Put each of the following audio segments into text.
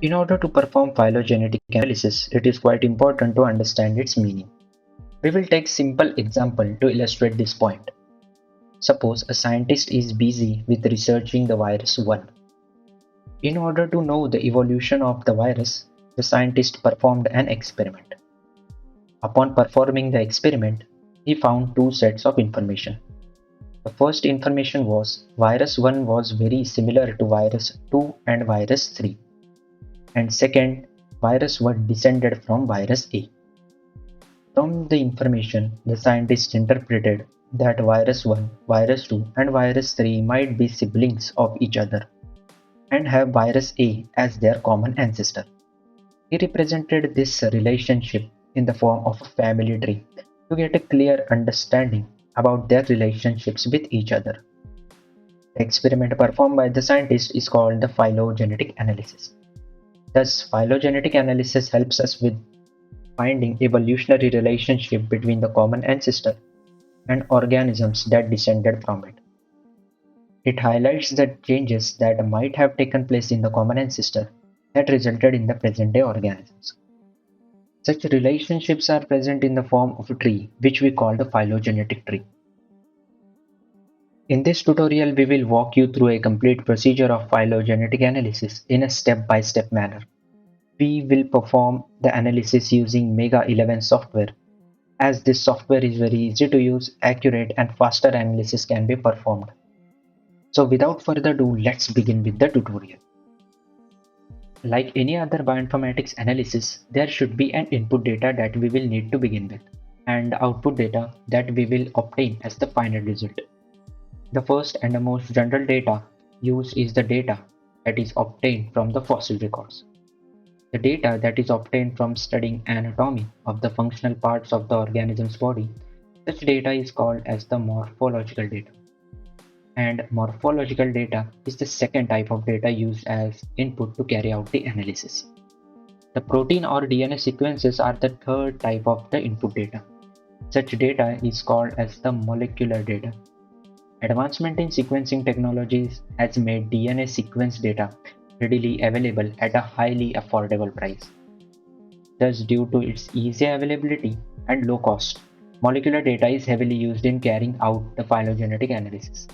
In order to perform phylogenetic analysis, it is quite important to understand its meaning. We will take simple example to illustrate this point. Suppose a scientist is busy with researching the virus 1. In order to know the evolution of the virus, the scientist performed an experiment. Upon performing the experiment, he found two sets of information. The first information was virus 1 was very similar to virus 2 and virus 3. And second, virus 1 descended from virus A. From the information, the scientists interpreted that virus 1, virus 2, and virus 3 might be siblings of each other and have virus A as their common ancestor. He represented this relationship in the form of a family tree to get a clear understanding about their relationships with each other. The experiment performed by the scientist is called the phylogenetic analysis. Thus, phylogenetic analysis helps us with finding evolutionary relationship between the common ancestor and organisms that descended from it. It highlights the changes that might have taken place in the common ancestor that resulted in the present-day organisms. Such relationships are present in the form of a tree, which we call the phylogenetic tree. In this tutorial, we will walk you through a complete procedure of phylogenetic analysis in a step-by-step manner. We will perform the analysis using Mega 11 software, as this software is very easy to use, accurate, and faster analysis can be performed. So without further ado, let's begin with the tutorial. Like any other bioinformatics analysis, there should be an input data that we will need to begin with, and output data that we will obtain as the final result. The first and the most general data used is the data that is obtained from the fossil records. The data that is obtained from studying anatomy of the functional parts of the organism's body, such data is called as the morphological data. And morphological data is the second type of data used as input to carry out the analysis. The protein or DNA sequences are the third type of the input data. Such data is called as the molecular data. Advancement in sequencing technologies has made DNA sequence data readily available at a highly affordable price. Thus, due to its easy availability and low cost, molecular data is heavily used in carrying out the phylogenetic analysis.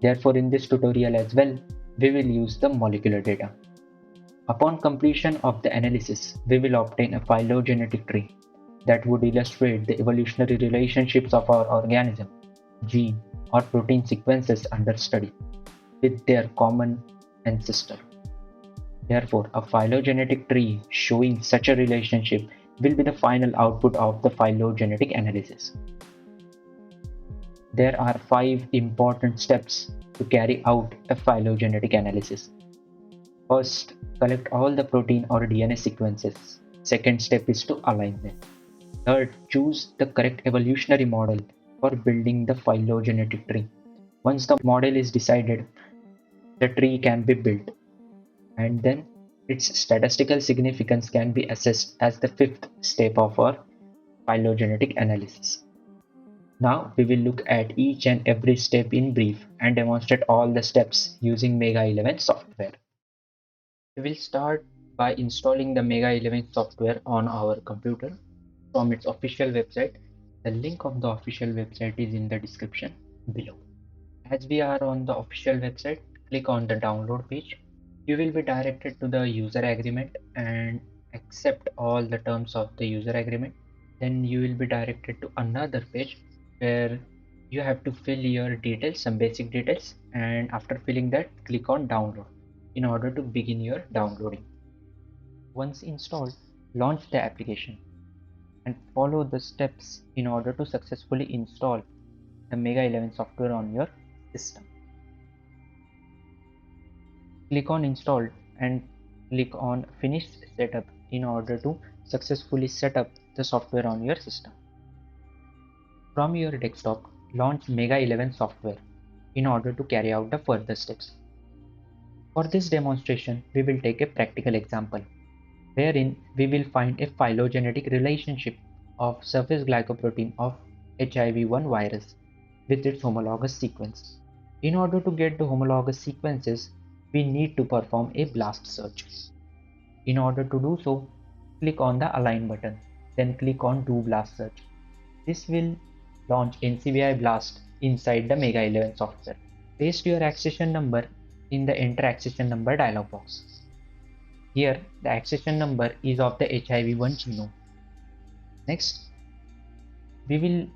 Therefore, in this tutorial as well, we will use the molecular data. Upon completion of the analysis, we will obtain a phylogenetic tree that would illustrate the evolutionary relationships of our organism, gene, or protein sequences under study with their common ancestor. Therefore, a phylogenetic tree showing such a relationship will be the final output of the phylogenetic analysis. There are 5 important steps to carry out a phylogenetic analysis. First, collect all the protein or DNA sequences. Second step is to align them. Third, choose the correct evolutionary model for building the phylogenetic tree. Once the model is decided, the tree can be built, and then its statistical significance can be assessed as the fifth step of our phylogenetic analysis. Now we will look at each and every step in brief and demonstrate all the steps using Mega 11 software. We will start by installing the Mega 11 software on our computer from its official website. The link of the official website is in the description below. As we are on the official website, click on the download page. You will be directed to the user agreement and accept all the terms of the user agreement. Then you will be directed to another page where you have to fill your details, some basic details, and after filling that, click on download in order to begin your downloading. Once installed, launch the application and follow the steps in order to successfully install the Mega 11 software on your system. Click on install and click on finish setup in order to successfully set up the software on your system. From your desktop, launch Mega 11 software in order to carry out the further steps. For this demonstration, we will take a practical example wherein we will find a phylogenetic relationship of surface glycoprotein of HIV-1 virus with its homologous sequence. In order to get the homologous sequences, we need to perform a blast search. In order to do so, click on the Align button, then click on Do Blast Search. This will launch NCBI Blast inside the Mega 11 software. Paste your accession number in the Enter Accession Number dialog box. Here, the accession number is of the HIV1 genome. Next, we will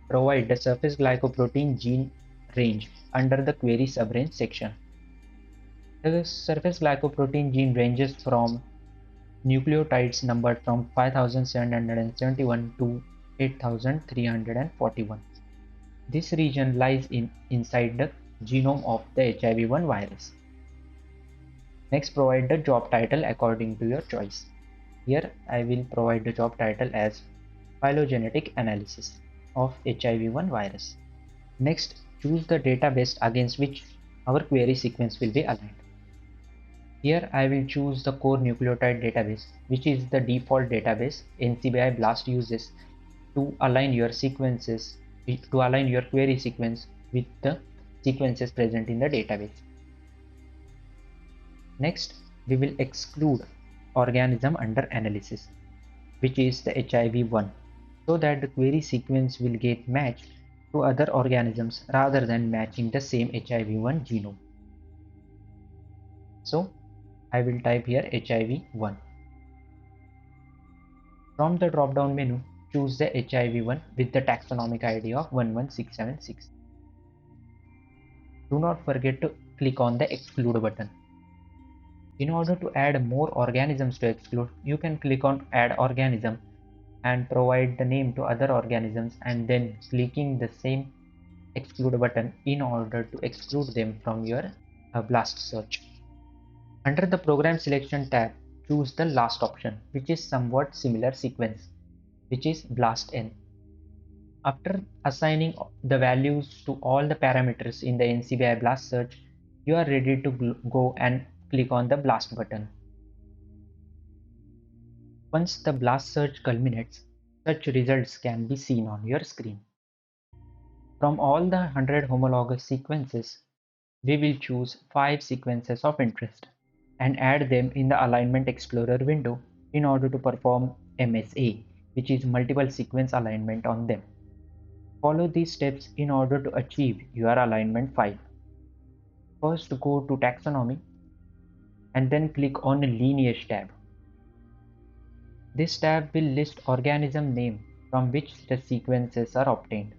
provide the surface glycoprotein gene range under the query subrange section. The surface glycoprotein gene ranges from nucleotides numbered from 5771 to 8341. This region lies inside the genome of the HIV-1 virus. Next, provide the job title according to your choice. Here I will provide the job title as Phylogenetic Analysis of HIV-1 virus. Next, choose the database against which our query sequence will be aligned. Here I will choose the core nucleotide database, which is the default database NCBI BLAST uses to align your query sequence with the sequences present in the database. Next, we will exclude organism under analysis, which is the HIV-1, so that the query sequence will get matched to other organisms rather than matching the same HIV-1 genome. So I will type here HIV-1. From the drop-down menu, choose the HIV-1 with the taxonomic ID of 11676. Do not forget to click on the Exclude button. In order to add more organisms to exclude, you can click on Add Organism and provide the name to other organisms and then clicking the same Exclude button in order to exclude them from your BLAST search. Under the Program Selection tab, choose the last option, which is somewhat similar sequence, which is BLAST N. After assigning the values to all the parameters in the NCBI BLAST search, you are ready to go and click on the BLAST button. Once the BLAST search culminates, such results can be seen on your screen. From all the 100 homologous sequences, we will choose 5 sequences of interest and add them in the Alignment Explorer window in order to perform MSA, which is multiple sequence alignment on them. Follow these steps in order to achieve your alignment file. First, go to Taxonomy and then click on Lineage tab. This tab will list organism name from which the sequences are obtained.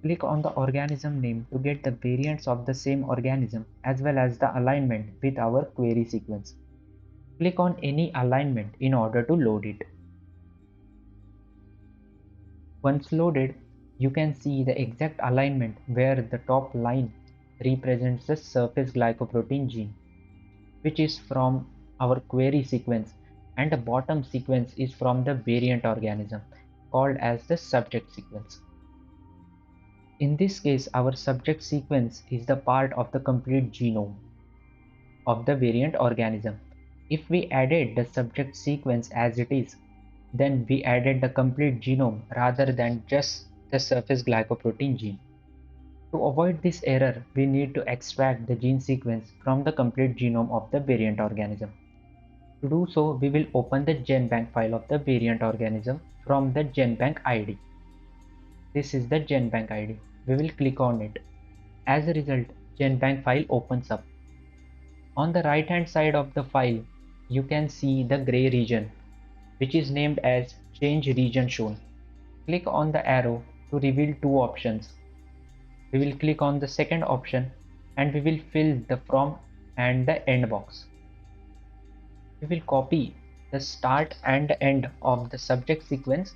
Click on the organism name to get the variants of the same organism as well as the alignment with our query sequence. Click on any alignment in order to load it. Once loaded, you can see the exact alignment where the top line represents the surface glycoprotein gene, which is from our query sequence, and the bottom sequence is from the variant organism called as the subject sequence. In this case, our subject sequence is the part of the complete genome of the variant organism. If we added the subject sequence as it is, then we added the complete genome rather than just the surface glycoprotein gene. To avoid this error, we need to extract the gene sequence from the complete genome of the variant organism. To do so, we will open the GenBank file of the variant organism from the GenBank ID. This is the GenBank ID. We will click on it. As a result, GenBank file opens up. On the right hand side of the file, you can see the gray region, which is named as Change Region Shown. Click on the arrow to reveal two options. We will click on the second option and we will fill the from and the end box. We will copy the start and end of the subject sequence.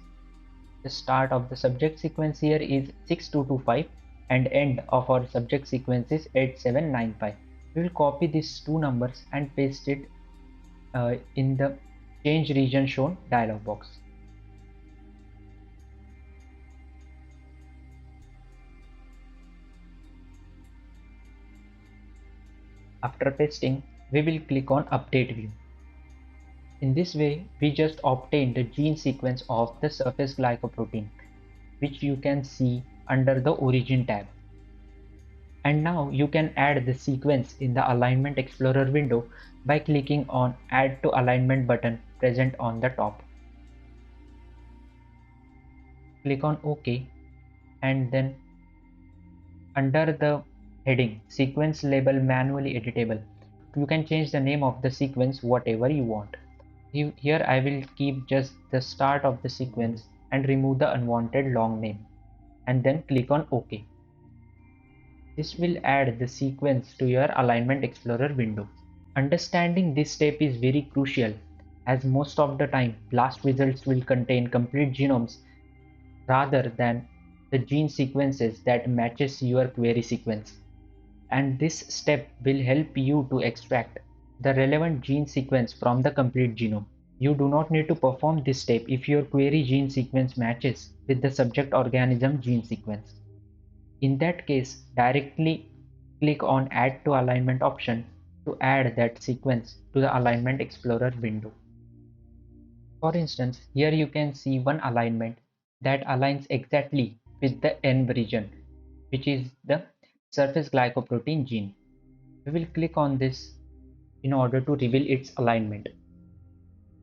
The start of the subject sequence here is 6225 and end of our subject sequence is 8795. We will copy these two numbers and paste it in the Change Region Shown dialog box. After pasting, we will click on Update View. In this way, we just obtain the gene sequence of the surface glycoprotein, which you can see under the Origin tab. And now you can add the sequence in the Alignment Explorer window by clicking on Add to Alignment button present on the top. Click on OK, and then under the heading Sequence Label Manually Editable, you can change the name of the sequence whatever you want. Here I will keep just the start of the sequence and remove the unwanted long name, and then click on OK. This will add the sequence to your Alignment Explorer window. Understanding this step is very crucial, as most of the time BLAST results will contain complete genomes rather than the gene sequences that matches your query sequence. And this step will help you to extract the relevant gene sequence from the complete genome. You do not need to perform this step if your query gene sequence matches with the subject organism gene sequence. In that case, directly click on Add to Alignment option to add that sequence to the Alignment Explorer window. For instance, here you can see one alignment that aligns exactly with the N region, which is the surface glycoprotein gene. We will click on this in order to reveal its alignment.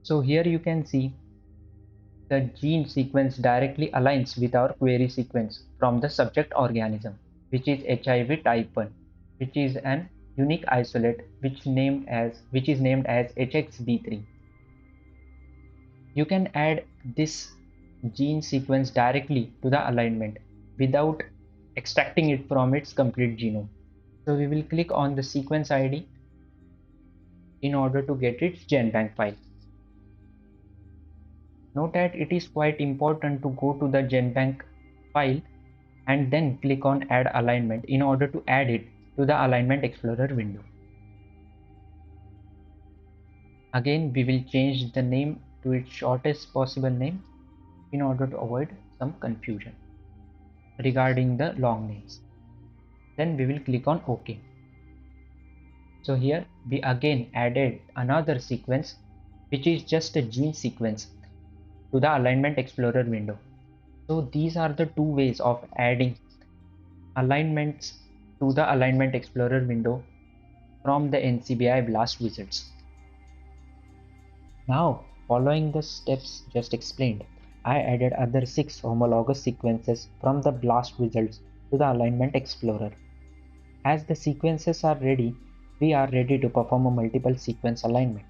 So here you can see the gene sequence directly aligns with our query sequence from the subject organism, which is HIV type 1, which is an unique isolate which is named as HXB3. You can add this gene sequence directly to the alignment without extracting it from its complete genome. So we will click on the sequence ID in order to get its GenBank file. Note that it is quite important to go to the GenBank file and then click on Add Alignment in order to add it to the Alignment Explorer window. Again, we will change the name to its shortest possible name in order to avoid some confusion regarding the long names. Then we will click on OK. So here we again added another sequence, which is just a gene sequence, to the Alignment Explorer window. So these are the two ways of adding alignments to the Alignment Explorer window from the NCBI BLAST wizards. Now, following the steps just explained, I added other 6 homologous sequences from the BLAST results to the Alignment Explorer. As the sequences are ready, we are ready to perform a multiple sequence alignment.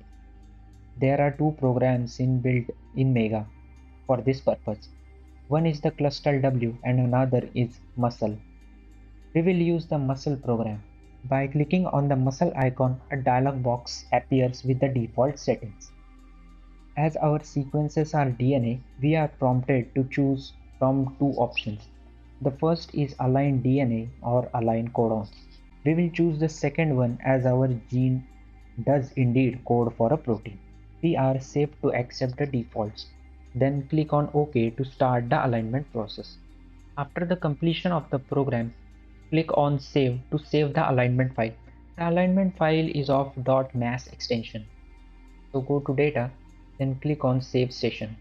There are 2 programs inbuilt in Mega for this purpose. One is the Clustal W and another is Muscle. We will use the Muscle program. By clicking on the Muscle icon, a dialog box appears with the default settings. As our sequences are DNA, we are prompted to choose from 2 options. The first is Align DNA or Align Codons. We will choose the second one as our gene does indeed code for a protein. We are safe to accept the defaults. Then click on OK to start the alignment process. After the completion of the program, click on Save to save the alignment file. The alignment file is of .mas extension. So go to Data, then click on Save Session.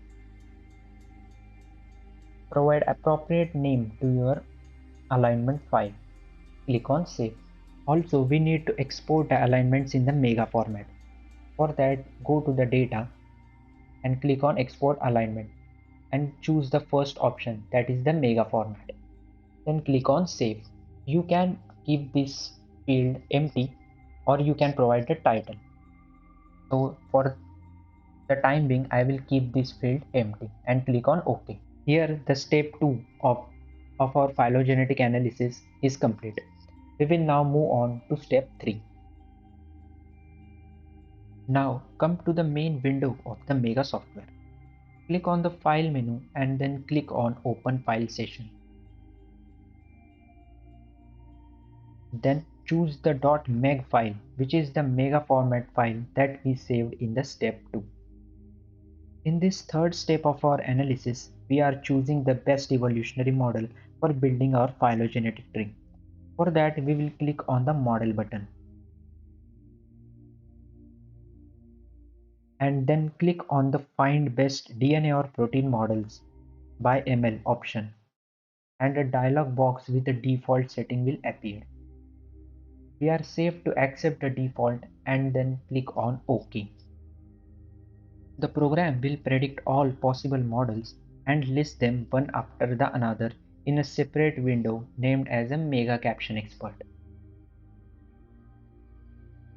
Provide appropriate name to your alignment file. Click on Save. Also, we need to export the alignments in the Mega format. For that, go to the Data and click on Export Alignment and choose the first option, that is the Mega format. Then click on Save. You can keep this field empty or you can provide the title. So for the time being, I will keep this field empty and click on OK. Here the step 2 of our phylogenetic analysis is complete. We will now move on to step 3. Now come to the main window of the Mega software. Click on the File menu and then click on Open File Session. Then choose the .meg file, which is the Mega format file that we saved in the step 2. In this third step of our analysis, we are choosing the best evolutionary model for building our phylogenetic tree. For that, we will click on the Model button. And then click on the Find Best DNA or Protein Models by ML option. And a dialog box with the default setting will appear. We are safe to accept the default and then click on OK. The program will predict all possible models and list them one after the another in a separate window named as a Mega Caption Expert.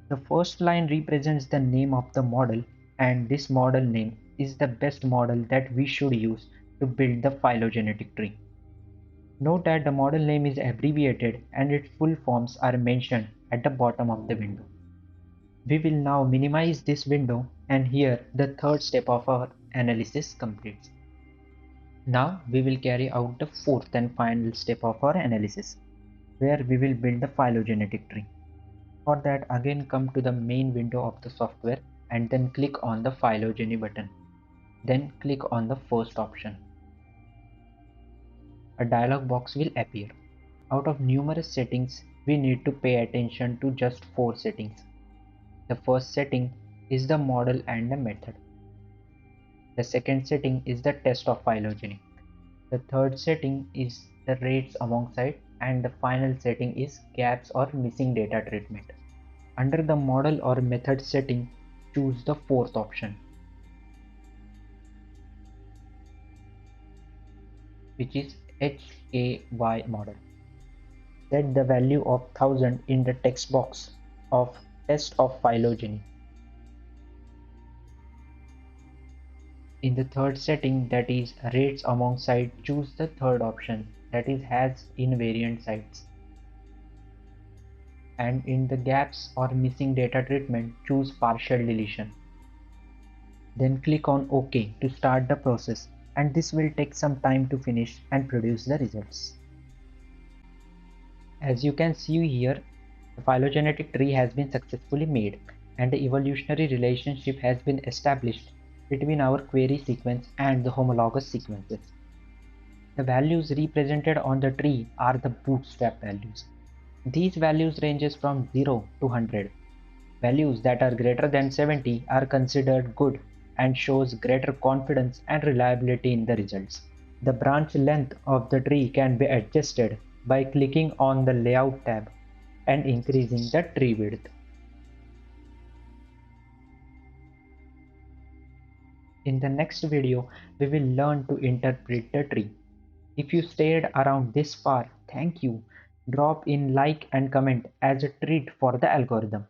The first line represents the name of the model, and this model name is the best model that we should use to build the phylogenetic tree. Note that the model name is abbreviated and its full forms are mentioned at the bottom of the window. We will now minimize this window, and here the third step of our analysis completes. Now we will carry out the fourth and final step of our analysis, where we will build the phylogenetic tree. For that, again come to the main window of the software and then click on the phylogeny button. Then click on the first option. A dialog box will appear. Out of numerous settings, we need to pay attention to just 4 settings. The first setting is the model and the method. The second setting is the test of phylogeny. The third setting is the rates alongside, and the final setting is gaps or missing data treatment. Under the model or method setting, choose the fourth option, which is HKY model. Set the value of 1000 in the text box of test of phylogeny. In the third setting, that is rates among site, choose the third option, that is has invariant sites. And in the gaps or missing data treatment, choose partial deletion. Then click on OK to start the process, and this will take some time to finish and produce the results. As you can see here, the phylogenetic tree has been successfully made, and the evolutionary relationship has been established between our query sequence and the homologous sequences. The values represented on the tree are the bootstrap values. These values ranges from 0 to 100. Values that are greater than 70 are considered good and shows greater confidence and reliability in the results. The branch length of the tree can be adjusted by clicking on the Layout tab and increasing the tree width. In the next video, we will learn to interpret the tree. If you stayed around this far, thank you. Drop in like and comment as a treat for the algorithm.